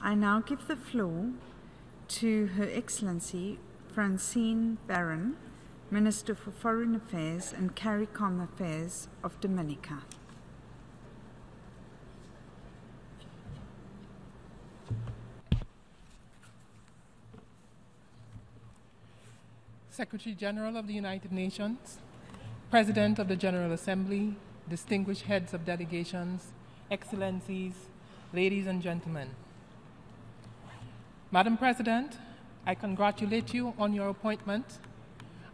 I now give the floor to Her Excellency Francine Barron, Minister for Foreign Affairs and CARICOM Affairs of Dominica. Secretary General of the United Nations, President of the General Assembly, distinguished heads of delegations, Excellencies, ladies and gentlemen. Madam President, I congratulate you on your appointment,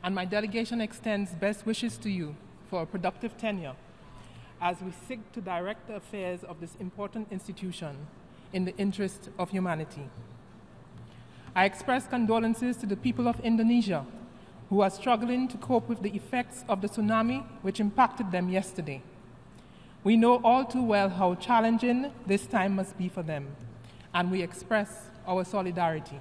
and my delegation extends best wishes to you for a productive tenure as we seek to direct the affairs of this important institution in the interest of humanity. I express condolences to the people of Indonesia who are struggling to cope with the effects of the tsunami which impacted them yesterday. We know all too well how challenging this time must be for them, and we express our solidarity.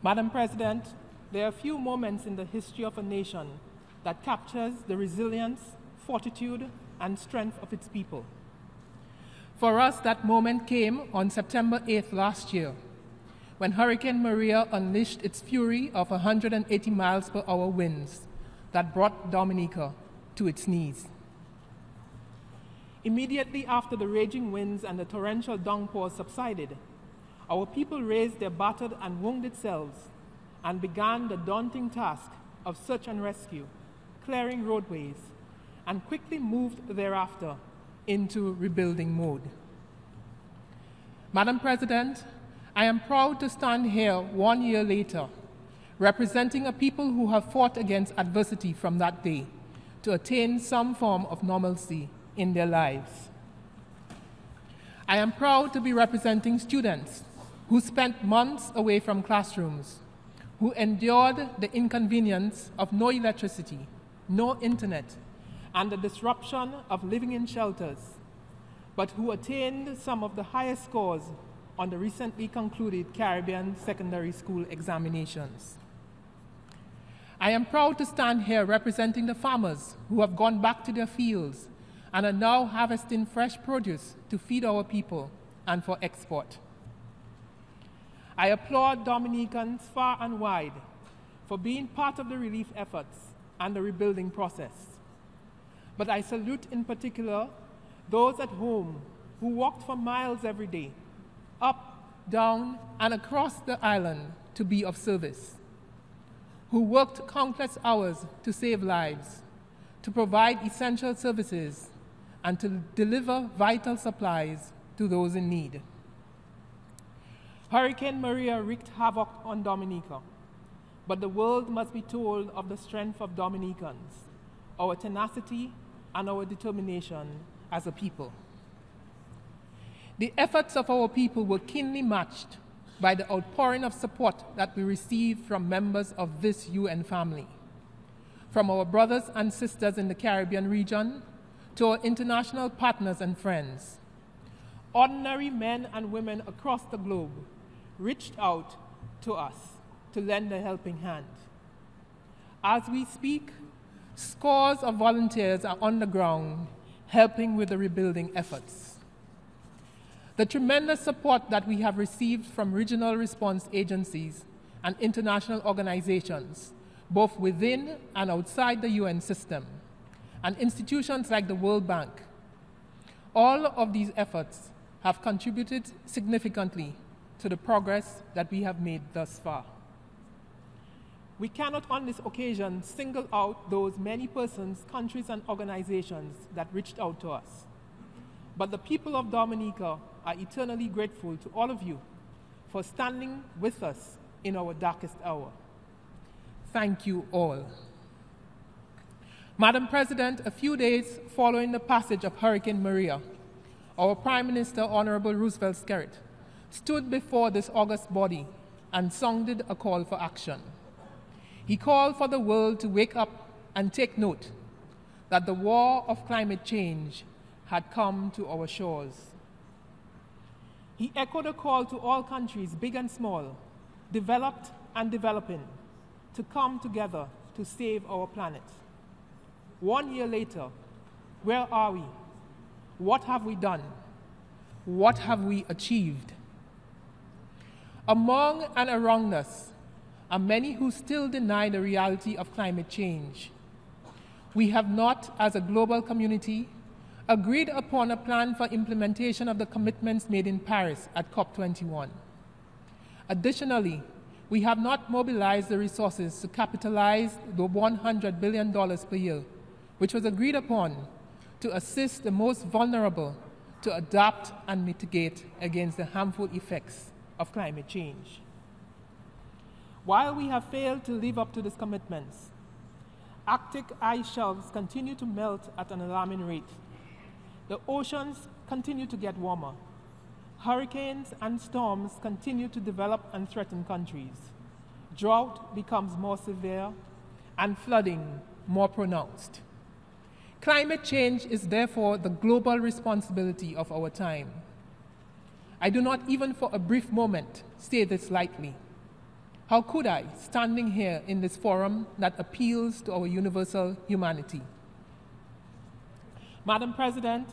Madam President, there are few moments in the history of a nation that captures the resilience, fortitude, and strength of its people. For us, that moment came on September 8th last year, when Hurricane Maria unleashed its fury of 180 miles per hour winds that brought Dominica to its knees. Immediately after the raging winds and the torrential downpours subsided, our people raised their battered and wounded selves and began the daunting task of search and rescue, clearing roadways, and quickly moved thereafter into rebuilding mode. Madam President, I am proud to stand here 1 year later, representing a people who have fought against adversity from that day to attain some form of normalcy in their lives. I am proud to be representing students who spent months away from classrooms, who endured the inconvenience of no electricity, no internet, and the disruption of living in shelters, but who attained some of the highest scores on the recently concluded Caribbean secondary school examinations. I am proud to stand here representing the farmers who have gone back to their fields and are now harvesting fresh produce to feed our people and for export. I applaud Dominicans far and wide for being part of the relief efforts and the rebuilding process. But I salute in particular those at home who walked for miles every day, up, down, and across the island to be of service, who worked countless hours to save lives, to provide essential services, and to deliver vital supplies to those in need. Hurricane Maria wreaked havoc on Dominica, but the world must be told of the strength of Dominicans, our tenacity, and our determination as a people. The efforts of our people were keenly matched by the outpouring of support that we received from members of this UN family, from our brothers and sisters in the Caribbean region to our international partners and friends. Ordinary men and women across the globe reached out to us to lend a helping hand. As we speak, scores of volunteers are on the ground helping with the rebuilding efforts. The tremendous support that we have received from regional response agencies and international organizations, both within and outside the UN system, and institutions like the World Bank, all of these efforts have contributed significantly to the progress that we have made thus far. We cannot on this occasion single out those many persons, countries, and organizations that reached out to us. But the people of Dominica are eternally grateful to all of you for standing with us in our darkest hour. Thank you all. Madam President, a few days following the passage of Hurricane Maria, our Prime Minister, Honorable Roosevelt Skerrit, stood before this august body and sounded a call for action. He called for the world to wake up and take note that the war of climate change had come to our shores. He echoed a call to all countries, big and small, developed and developing, to come together to save our planet. 1 year later, where are we? What have we done? What have we achieved? Among and around us are many who still deny the reality of climate change. We have not, as a global community, agreed upon a plan for implementation of the commitments made in Paris at COP21. Additionally, we have not mobilized the resources to capitalize the $100 billion per year, which was agreed upon to assist the most vulnerable to adapt and mitigate against the harmful effects of climate change. While we have failed to live up to these commitments, Arctic ice shelves continue to melt at an alarming rate. The oceans continue to get warmer. Hurricanes and storms continue to develop and threaten countries. Drought becomes more severe and flooding more pronounced. Climate change is therefore the global responsibility of our time. I do not even for a brief moment say this lightly. How could I, standing here in this forum that appeals to our universal humanity? Madam President,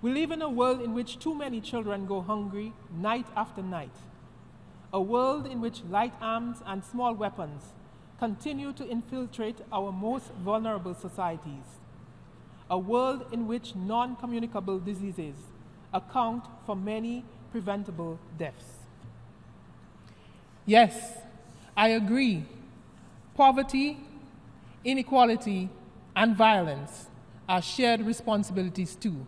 we live in a world in which too many children go hungry night after night. A world in which light arms and small weapons continue to infiltrate our most vulnerable societies. A world in which non-communicable diseases account for many preventable deaths. Yes, I agree. Poverty, inequality, and violence are shared responsibilities too.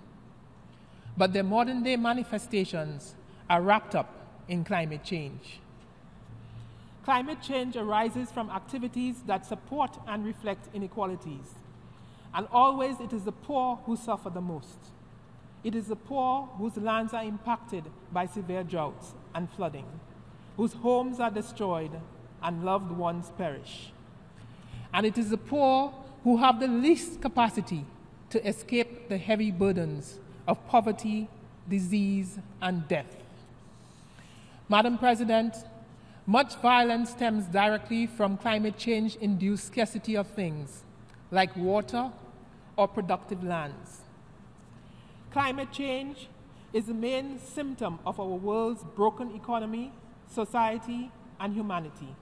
But their modern-day manifestations are wrapped up in climate change. Climate change arises from activities that support and reflect inequalities. And always it is the poor who suffer the most. It is the poor whose lands are impacted by severe droughts and flooding, whose homes are destroyed and loved ones perish. And it is the poor who have the least capacity to escape the heavy burdens of poverty, disease, and death. Madam President, much violence stems directly from climate change-induced scarcity of things, like water or productive lands. Climate change is the main symptom of our world's broken economy, society, and humanity.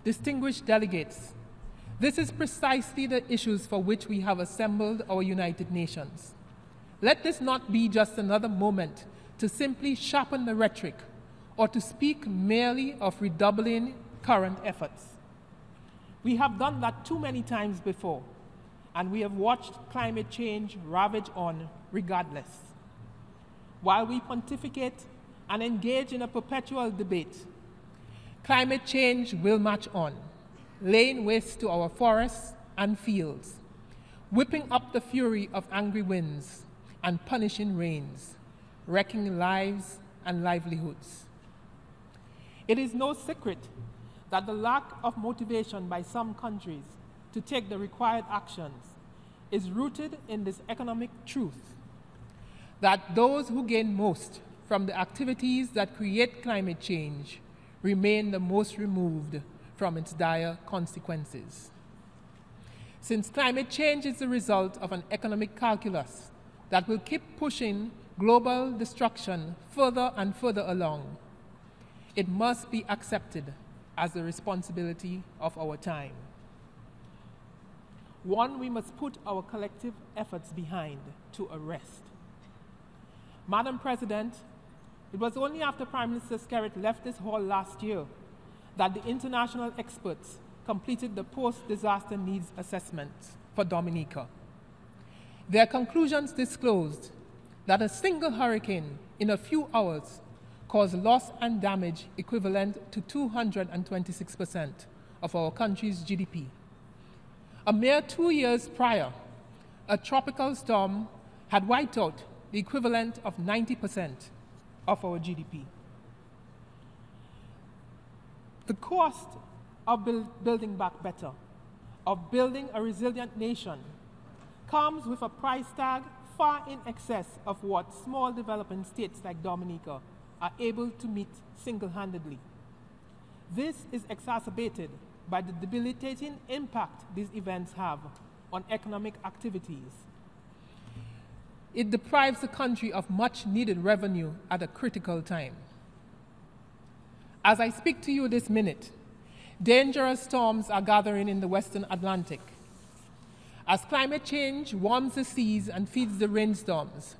Distinguished delegates, this is precisely the issues for which we have assembled our United Nations. Let this not be just another moment to simply sharpen the rhetoric or to speak merely of redoubling current efforts. We have done that too many times before, and we have watched climate change ravage on regardless. While we pontificate and engage in a perpetual debate, climate change will march on, laying waste to our forests and fields, whipping up the fury of angry winds and punishing rains, wrecking lives and livelihoods. It is no secret that the lack of motivation by some countries to take the required actions is rooted in this economic truth that those who gain most from the activities that create climate change remain the most removed from its dire consequences. Since climate change is the result of an economic calculus that will keep pushing global destruction further and further along, it must be accepted as the responsibility of our time. One we must put our collective efforts behind to arrest. Madam President, it was only after Prime Minister Skerrit left this hall last year that the international experts completed the post-disaster needs assessment for Dominica. Their conclusions disclosed that a single hurricane in a few hours caused loss and damage equivalent to 226% of our country's GDP. A mere 2 years prior, a tropical storm had wiped out the equivalent of 90% of our GDP. The cost of building back better, of building a resilient nation, comes with a price tag far in excess of what small developing states like Dominica are able to meet single-handedly. This is exacerbated by the debilitating impact these events have on economic activities. it deprives the country of much-needed revenue at a critical time. As I speak to you this minute, dangerous storms are gathering in the Western Atlantic. As climate change warms the seas and feeds the rainstorms,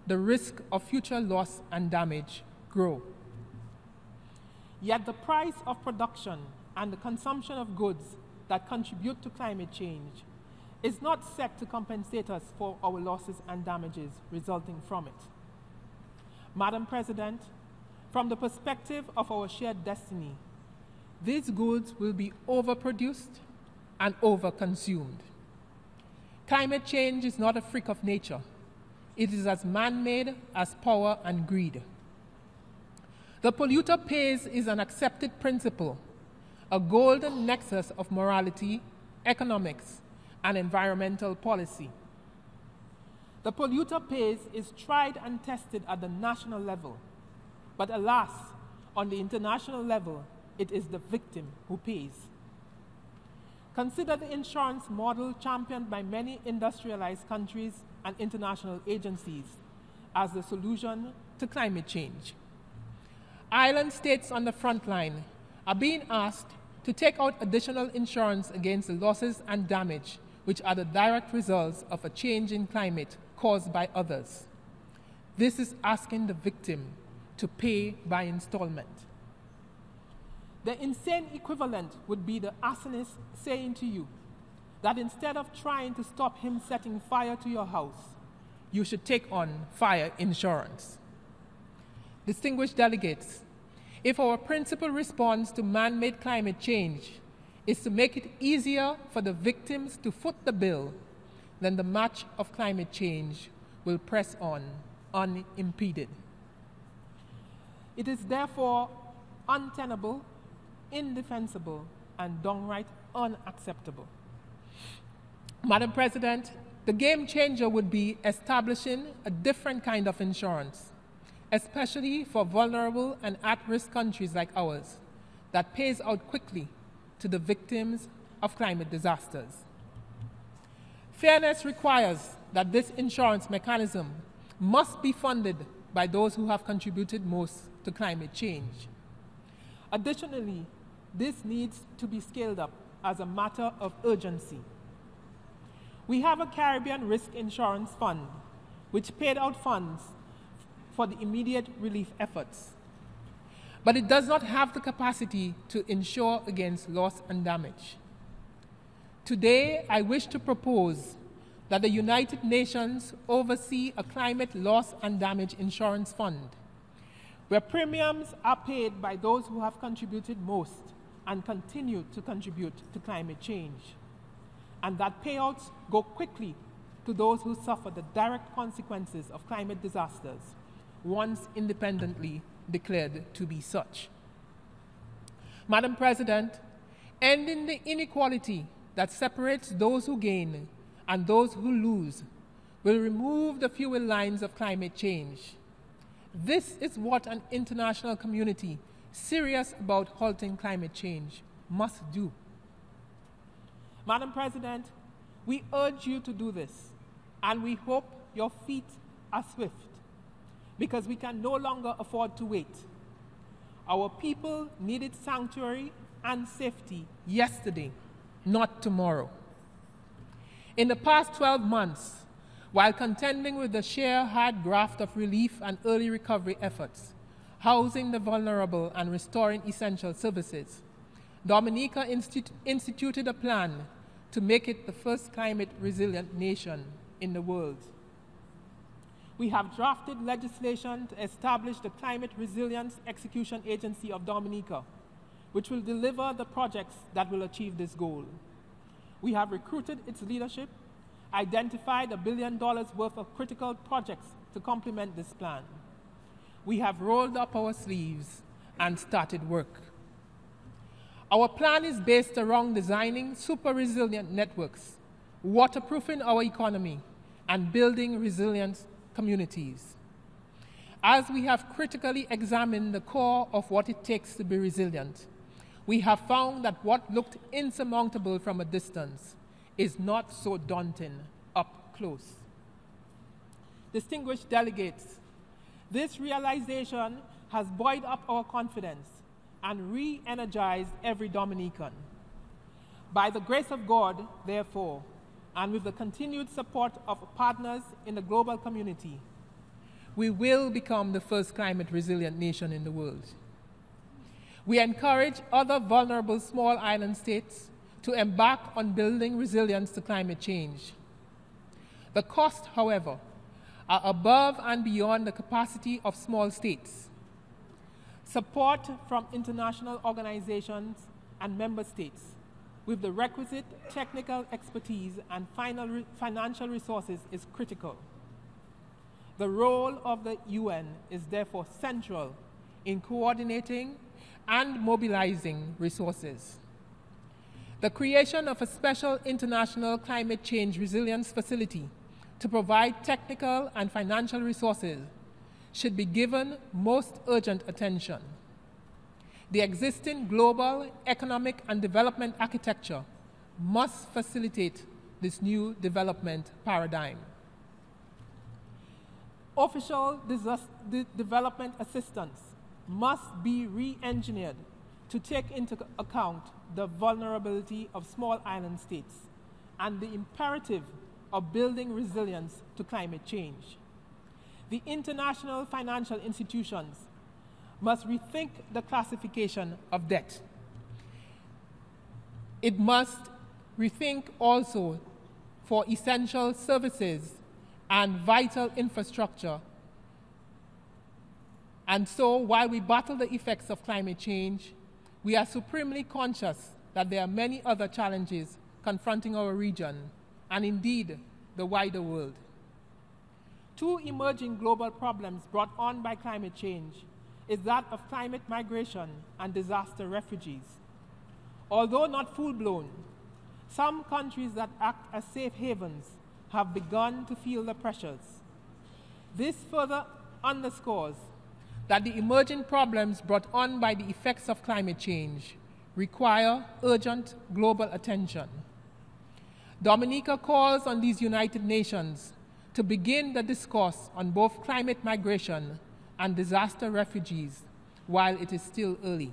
the risk of future loss and damage grow. Yet the price of production and the consumption of goods that contribute to climate change is not set to compensate us for our losses and damages resulting from it. Madam President, from the perspective of our shared destiny, these goods will be overproduced and overconsumed. Climate change is not a freak of nature. It is as man-made as power and greed. The polluter pays is an accepted principle, a golden nexus of morality, economics, and environmental policy. The polluter pays is tried and tested at the national level, but alas, on the international level, it is the victim who pays. Consider the insurance model championed by many industrialized countries and international agencies as the solution to climate change. Island states on the front line are being asked to take out additional insurance against the losses and damage which are the direct results of a change in climate caused by others. This is asking the victim to pay by installment. The insane equivalent would be the arsonist saying to you that instead of trying to stop him setting fire to your house, you should take on fire insurance. Distinguished delegates, if our principal response to man-made climate change is to make it easier for the victims to foot the bill, then the march of climate change will press on unimpeded. It is therefore untenable, indefensible, and downright unacceptable. Madam President, the game changer would be establishing a different kind of insurance, especially for vulnerable and at-risk countries like ours, that pays out quickly to the victims of climate disasters. Fairness requires that this insurance mechanism must be funded by those who have contributed most to climate change. Additionally, this needs to be scaled up as a matter of urgency. We have a Caribbean Risk Insurance Fund, which paid out funds for the immediate relief efforts. But it does not have the capacity to insure against loss and damage. Today, I wish to propose that the United Nations oversee a climate loss and damage insurance fund, where premiums are paid by those who have contributed most and continue to contribute to climate change, and that payouts go quickly to those who suffer the direct consequences of climate disasters, once independently declared to be such. Madam President, ending the inequality that separates those who gain and those who lose will remove the fuel lines of climate change. This is what an international community serious about halting climate change must do. Madam President, we urge you to do this, and we hope your feet are swift, because we can no longer afford to wait. Our people needed sanctuary and safety yesterday, not tomorrow. In the past 12 months, while contending with the sheer hard graft of relief and early recovery efforts, housing the vulnerable and restoring essential services, Dominica instituted a plan to make it the first climate-resilient nation in the world. We have drafted legislation to establish the Climate Resilience Execution Agency of Dominica, which will deliver the projects that will achieve this goal. We have recruited its leadership, identified $1 billion worth of critical projects to complement this plan. We have rolled up our sleeves and started work. Our plan is based around designing super-resilient networks, waterproofing our economy, and building resilient communities. As we have critically examined the core of what it takes to be resilient, we have found that what looked insurmountable from a distance is not so daunting up close. distinguished delegates, this realization has buoyed up our confidence and re-energized every Dominican. By the grace of God, therefore, and with the continued support of partners in the global community, we will become the first climate resilient nation in the world. We encourage other vulnerable small island states to embark on building resilience to climate change. The costs, however, are above and beyond the capacity of small states. Support from international organizations and member states with the requisite technical expertise and financial resources is critical. The role of the UN is therefore central in coordinating and mobilizing resources. The creation of a special international climate change resilience facility to provide technical and financial resources should be given most urgent attention. The existing global economic and development architecture must facilitate this new development paradigm. Official development assistance must be re-engineered to take into account the vulnerability of small island states and the imperative of building resilience to climate change. The international financial institutions must rethink the classification of debt. It must rethink also for essential services and vital infrastructure. And so, while we battle the effects of climate change, we are supremely conscious that there are many other challenges confronting our region and indeed the wider world. Two emerging global problems brought on by climate change is that of climate migration and disaster refugees. Although not full-blown, some countries that act as safe havens have begun to feel the pressures. This further underscores that the emerging problems brought on by the effects of climate change require urgent global attention. Dominica calls on these United Nations to begin the discourse on both climate migration and disaster refugees while it is still early.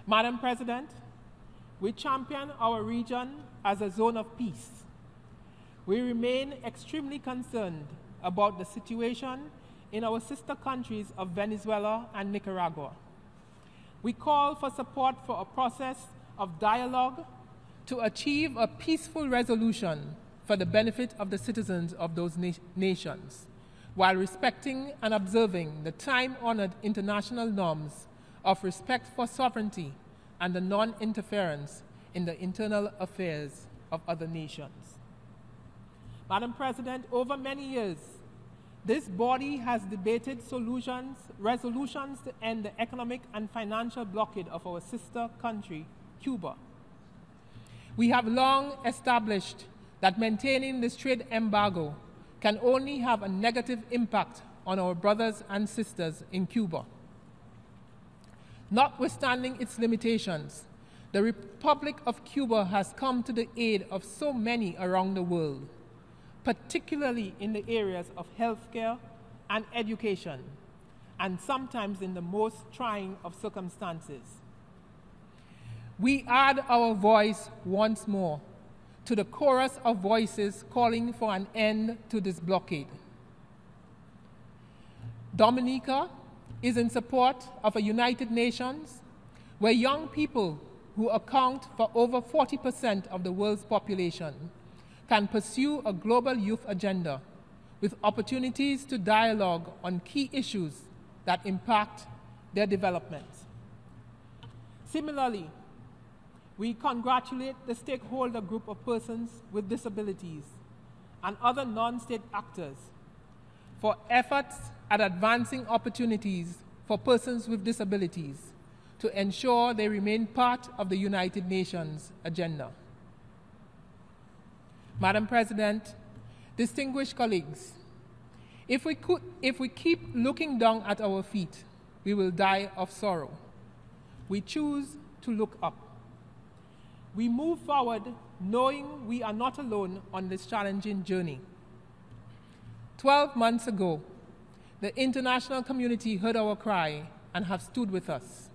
Madam President, we champion our region as a zone of peace. We remain extremely concerned about the situation in our sister countries of Venezuela and Nicaragua. We call for support for a process of dialogue to achieve a peaceful resolution for the benefit of the citizens of those nations, while respecting and observing the time-honored international norms of respect for sovereignty and the non-interference in the internal affairs of other nations. Madam President, over many years, this body has debated resolutions to end the economic and financial blockade of our sister country, Cuba. We have long established that maintaining this trade embargo can only have a negative impact on our brothers and sisters in Cuba. Notwithstanding its limitations, the Republic of Cuba has come to the aid of so many around the world, particularly in the areas of healthcare and education, and sometimes in the most trying of circumstances. We add our voice once more to the chorus of voices calling for an end to this blockade. Dominica is in support of a United Nations where young people, who account for over 40% of the world's population, can pursue a global youth agenda with opportunities to dialogue on key issues that impact their development. Similarly, we congratulate the stakeholder group of persons with disabilities and other non-state actors for efforts at advancing opportunities for persons with disabilities to ensure they remain part of the United Nations agenda. Madam President, distinguished colleagues, if we keep looking down at our feet, we will die of sorrow. We choose to look up. We move forward knowing we are not alone on this challenging journey. 12 months ago, the international community heard our cry and have stood with us.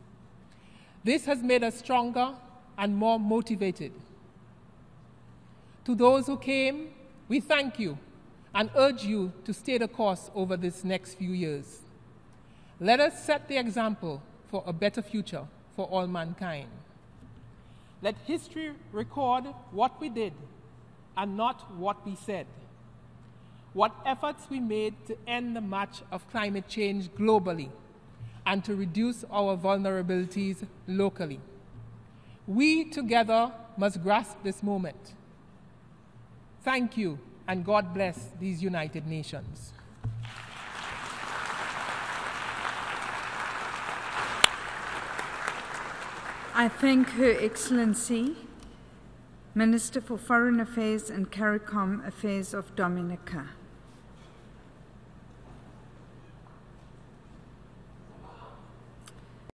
This has made us stronger and more motivated. To those who came, we thank you and urge you to stay the course over this next few years. Let us set the example for a better future for all mankind. Let history record what we did and not what we said. What efforts we made to end the march of climate change globally and to reduce our vulnerabilities locally. We together must grasp this moment. Thank you, and God bless these United Nations. I thank Her Excellency, Minister for Foreign Affairs and CARICOM Affairs of Dominica.